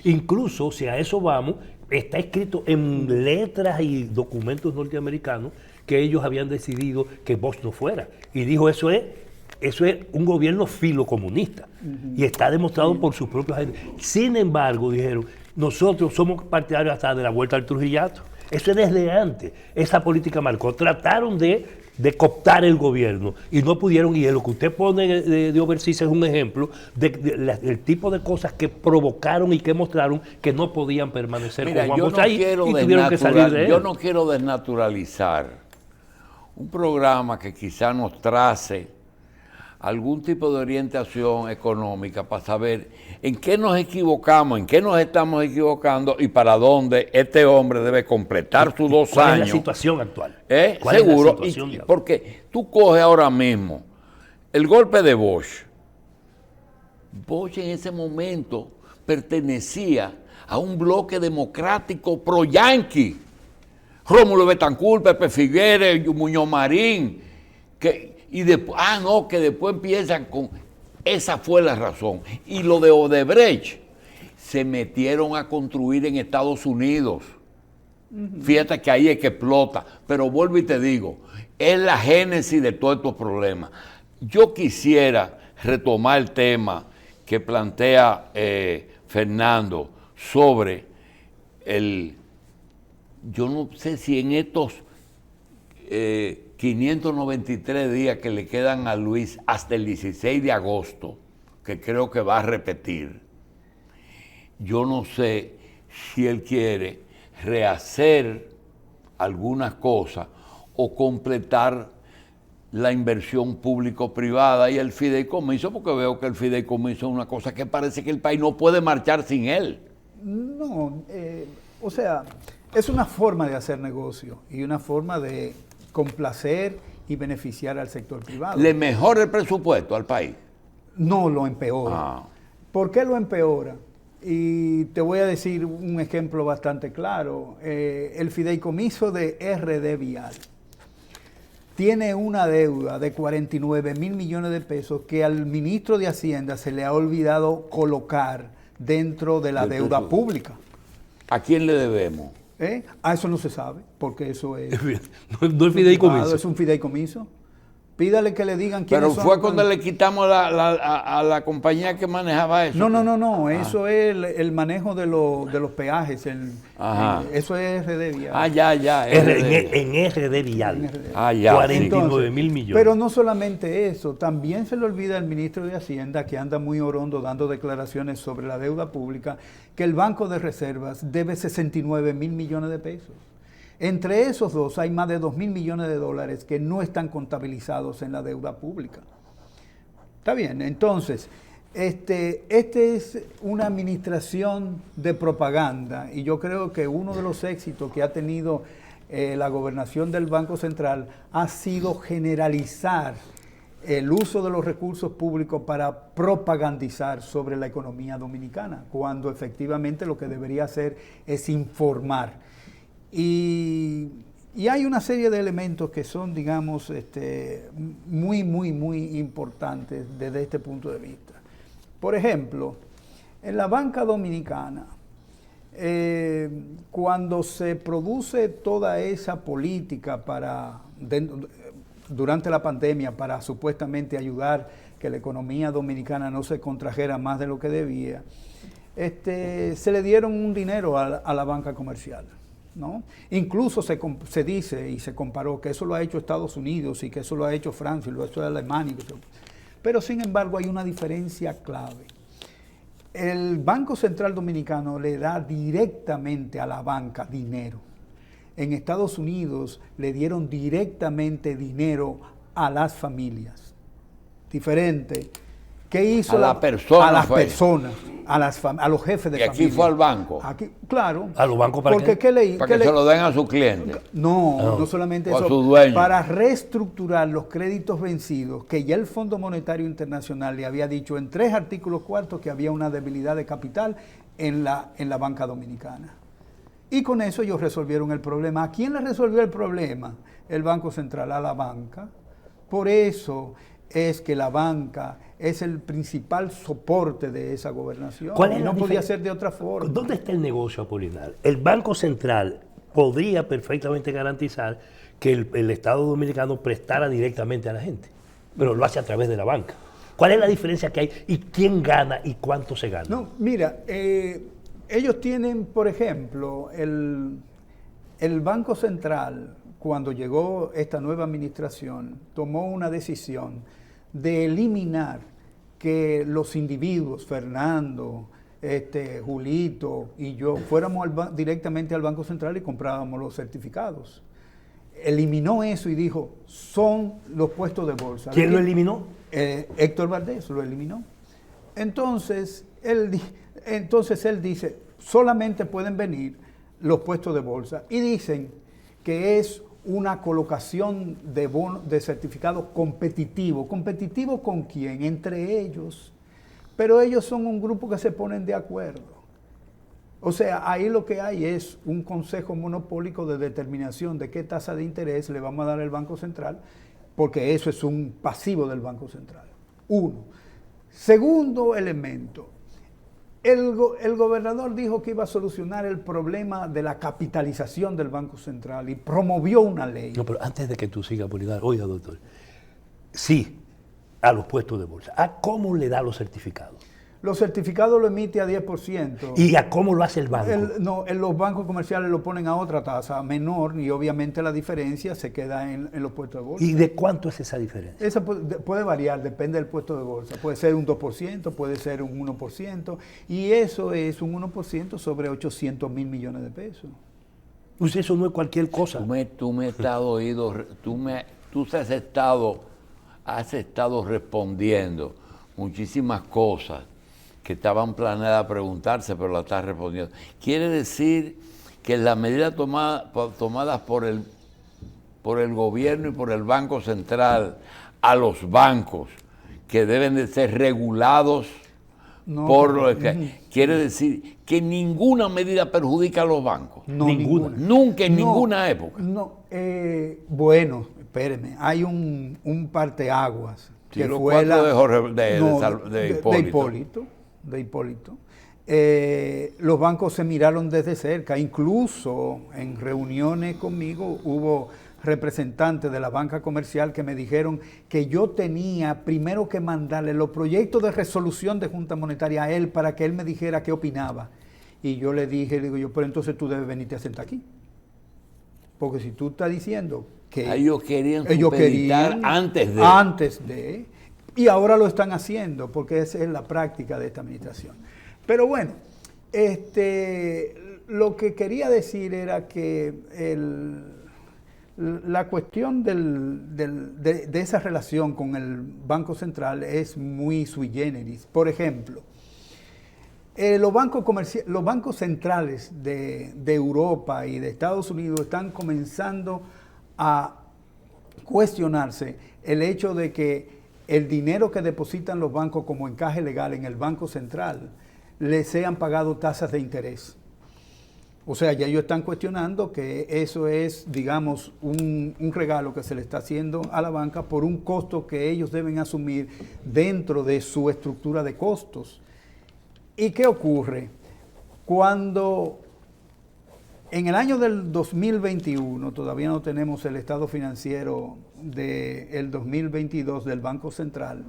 Incluso, si a eso vamos, está escrito en letras y documentos norteamericanos que ellos habían decidido que Bosch no fuera. Y dijo, eso es un gobierno filocomunista. Y está demostrado por sus propios agentes. Sin embargo, dijeron, nosotros somos partidarios hasta de la vuelta al Trujillato. Eso es desde antes. Esa política marcó. Trataron de cooptar el gobierno y no pudieron. Y lo que usted pone de overseas es un ejemplo del tipo de cosas que provocaron y que mostraron que no podían permanecer. Mira, con Juan Bosch ahí y tuvieron que salir de él. Yo no quiero desnaturalizar un programa que quizá nos trace algún tipo de orientación económica para saber en qué nos equivocamos, en qué nos estamos equivocando y para dónde este hombre debe completar sus 2 años. ¿Cuál es la situación actual? Seguro, porque tú coges ahora mismo el golpe de Bosch. Bosch en ese momento pertenecía a un bloque democrático pro-yanqui. Rómulo Betancourt, Pepe Figueres, Muñoz Marín, y después, que después empiezan con, esa fue la razón. Y lo de Odebrecht, se metieron a construir en Estados Unidos. Fíjate que ahí es que explota. Pero vuelvo y te digo, es la génesis de todos estos problemas. Yo quisiera retomar el tema que plantea Fernando sobre yo no sé si en estos 593 días que le quedan a Luis hasta el 16 de agosto, que creo que va a repetir, yo no sé si él quiere rehacer algunas cosas o completar la inversión público-privada y el fideicomiso, porque veo que el fideicomiso es una cosa que parece que el país no puede marchar sin él. No, o sea, es una forma de hacer negocio y una forma de complacer y beneficiar al sector privado. ¿Le mejora el presupuesto al país? No, lo empeora. ¿Por qué lo empeora? Y te voy a decir un ejemplo bastante claro. El fideicomiso de RD Vial tiene una deuda de 49 mil millones de pesos que al ministro de Hacienda se le ha olvidado colocar dentro de la deuda pública. ¿A quién le debemos? A eso no se sabe, porque eso es... no es fideicomiso. Es un fideicomiso. Pídale que le digan quiénes son. Pero fue cuando le quitamos a la compañía que manejaba eso. No. Eso es el manejo de los peajes. Eso es RD Vial. Ya. En RD Vial. 49 mil millones. Pero no solamente eso, también se le olvida al ministro de Hacienda, que anda muy orondo dando declaraciones sobre la deuda pública, que el Banco de Reservas debe 69 mil millones de pesos. Entre esos dos hay más de 2 mil millones de dólares que no están contabilizados en la deuda pública. Está bien, entonces, este es una administración de propaganda y yo creo que uno de los éxitos que ha tenido la gobernación del Banco Central ha sido generalizar el uso de los recursos públicos para propagandizar sobre la economía dominicana, cuando efectivamente lo que debería hacer es informar. Y hay una serie de elementos que son, digamos, muy importantes desde este punto de vista. Por ejemplo, en la banca dominicana, cuando se produce toda esa política durante la pandemia para supuestamente ayudar que la economía dominicana no se contrajera más de lo que debía, se le dieron un dinero a la banca comercial, ¿no? Incluso se dice y se comparó que eso lo ha hecho Estados Unidos y que eso lo ha hecho Francia y lo ha hecho Alemania. Pero sin embargo hay una diferencia clave. El Banco Central Dominicano le da directamente a la banca dinero. En Estados Unidos le dieron directamente dinero a las familias. Diferente. ¿Qué hizo a la persona? A las personas, a los jefes de familia. ¿Y aquí fue al banco? Aquí, claro. ¿A los bancos para porque qué? Para que se lo den a sus clientes. No solamente o eso. A su dueño. Para reestructurar los créditos vencidos, que ya el Fondo Monetario Internacional le había dicho en 3 artículos cuartos que había una debilidad de capital en la banca dominicana. Y con eso ellos resolvieron el problema. ¿A quién le resolvió el problema? El Banco Central, a la banca. Por eso es que la banca es el principal soporte de esa gobernación. Y no podía ser de otra forma. ¿Dónde está el negocio, Apolinar? El Banco Central podría perfectamente garantizar que el Estado Dominicano prestara directamente a la gente, pero lo hace a través de la banca. ¿Cuál es la diferencia que hay y quién gana y cuánto se gana? No, mira, ellos tienen, por ejemplo, el Banco Central, cuando llegó esta nueva administración, tomó una decisión de eliminar que los individuos, Fernando, Julito y yo, fuéramos directamente al Banco Central y comprábamos los certificados. Eliminó eso y dijo, son los puestos de bolsa. ¿Quién lo eliminó? Héctor Valdés lo eliminó. Entonces él dice, solamente pueden venir los puestos de bolsa. Y dicen que es una colocación de certificados competitivo. ¿Competitivo con quién? Entre ellos. Pero ellos son un grupo que se ponen de acuerdo. O sea, ahí lo que hay es un consejo monopólico de determinación de qué tasa de interés le vamos a dar al Banco Central, porque eso es un pasivo del Banco Central. 1. Segundo elemento. El gobernador dijo que iba a solucionar el problema de la capitalización del Banco Central y promovió una ley. No, pero antes de que tú sigas, Apolinar, oiga, doctor, sí, a los puestos de bolsa. ¿A cómo le da los certificados? Los certificados lo emite a 10%. ¿Y a cómo lo hace el banco? Los bancos comerciales lo ponen a otra tasa menor y obviamente la diferencia se queda en los puestos de bolsa. ¿Y de cuánto es esa diferencia? Esa puede variar, depende del puesto de bolsa. Puede ser un 2%, puede ser un 1%, y eso es un 1% sobre 800 mil millones de pesos. Pues eso no es cualquier cosa. Tú has estado respondiendo muchísimas cosas que estaban planeadas preguntarse, pero la estás respondiendo. Quiere decir que las medidas tomadas por el gobierno y por el Banco Central a los bancos, que deben de ser regulados quiere decir que ninguna medida perjudica a los bancos. No, ninguna. Nunca, en ninguna época. No, bueno, espéreme, hay un parteaguas. Sí, que fue de Hipólito. Los bancos se miraron desde cerca, incluso en reuniones conmigo hubo representantes de la banca comercial que me dijeron que yo tenía primero que mandarle los proyectos de resolución de Junta Monetaria a él para que él me dijera qué opinaba. Y yo le dije, pero entonces tú debes venirte a sentar aquí. Porque si tú estás diciendo que ellos querían antes de, y ahora lo están haciendo, porque esa es la práctica de esta administración. Pero bueno, lo que quería decir era que la cuestión de esa relación con el Banco Central es muy sui generis. Por ejemplo, los bancos centrales de Europa y de Estados Unidos están comenzando a cuestionarse el hecho de que el dinero que depositan los bancos como encaje legal en el Banco Central les sean pagado tasas de interés. O sea, ya ellos están cuestionando que eso es, digamos, un regalo que se le está haciendo a la banca por un costo que ellos deben asumir dentro de su estructura de costos. ¿Y qué ocurre? Cuando en el año del 2021, todavía no tenemos el estado financiero del 2022 del Banco Central,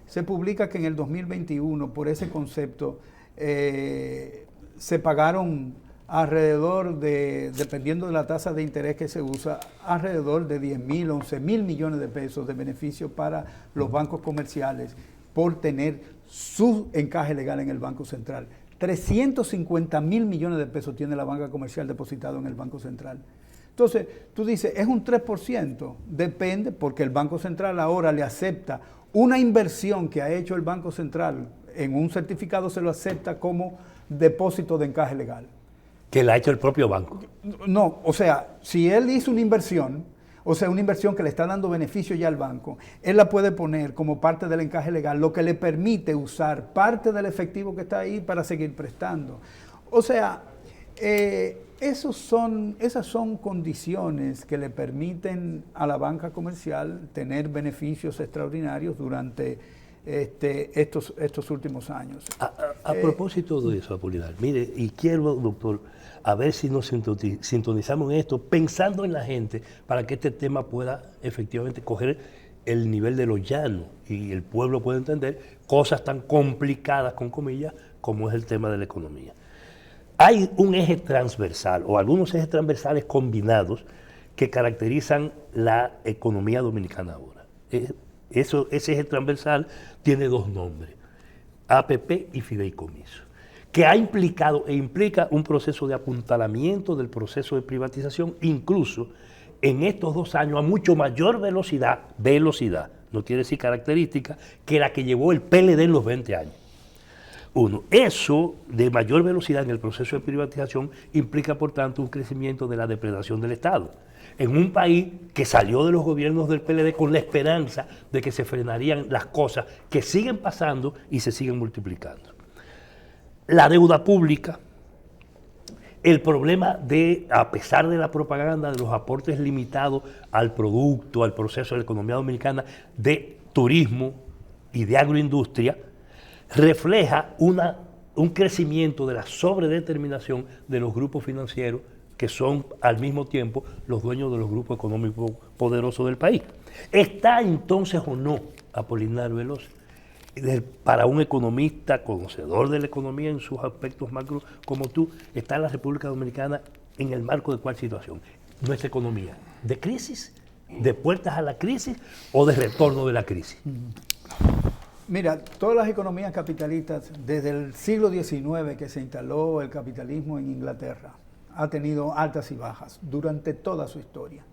se publica que en el 2021, por ese concepto, se pagaron alrededor de, dependiendo de la tasa de interés que se usa, alrededor de 10.000, 11.000 millones de pesos de beneficio para los bancos comerciales por tener su encaje legal en el Banco Central. 350.000 millones de pesos tiene la banca comercial depositado en el Banco Central. Entonces, tú dices, es un 3%, depende, porque el Banco Central ahora le acepta una inversión que ha hecho el Banco Central en un certificado, se lo acepta como depósito de encaje legal. Que la ha hecho el propio banco. No, o sea, si él hizo una inversión, o sea, una inversión que le está dando beneficio ya al banco, él la puede poner como parte del encaje legal, lo que le permite usar parte del efectivo que está ahí para seguir prestando. O sea, esas son condiciones que le permiten a la banca comercial tener beneficios extraordinarios durante estos últimos años. A propósito de eso, Apolinar, mire, y quiero, doctor, a ver si nos sintonizamos en esto, pensando en la gente, para que este tema pueda efectivamente coger el nivel de lo llano y el pueblo pueda entender cosas tan complicadas, con comillas, como es el tema de la economía. Hay un eje transversal, o algunos ejes transversales que caracterizan la economía dominicana ahora. Ese eje transversal tiene dos nombres, APP y fideicomiso, que ha implicado e implica un proceso de apuntalamiento del proceso de privatización, incluso en estos 2 años a mucho mayor velocidad, no quiere decir característica, que la que llevó el PLD en los 20 años. Eso de mayor velocidad en el proceso de privatización implica, por tanto, un crecimiento de la depredación del Estado. En un país que salió de los gobiernos del PLD con la esperanza de que se frenarían las cosas que siguen pasando y se siguen multiplicando. La deuda pública, el problema de, a pesar de la propaganda de los aportes limitados al producto, al proceso de la economía dominicana, de turismo y de agroindustria, refleja un crecimiento de la sobredeterminación de los grupos financieros que son al mismo tiempo los dueños de los grupos económicos poderosos del país. ¿Está entonces o no, Apolinar Veloz, para un economista conocedor de la economía en sus aspectos macro como tú, está la República Dominicana en el marco de cuál situación? Nuestra economía, ¿de crisis? ¿De puertas a la crisis o de retorno de la crisis? Mira, todas las economías capitalistas, desde el siglo XIX que se instaló el capitalismo en Inglaterra, ha tenido altas y bajas durante toda su historia.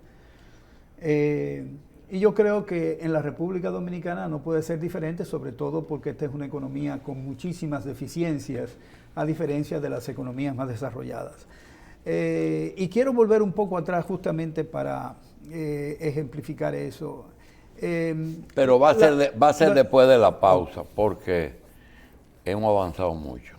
Y yo creo que en la República Dominicana no puede ser diferente, sobre todo porque esta es una economía con muchísimas deficiencias, a diferencia de las economías más desarrolladas. Y quiero volver un poco atrás justamente para ejemplificar eso. Pero va a ser después de la pausa, porque hemos avanzado mucho.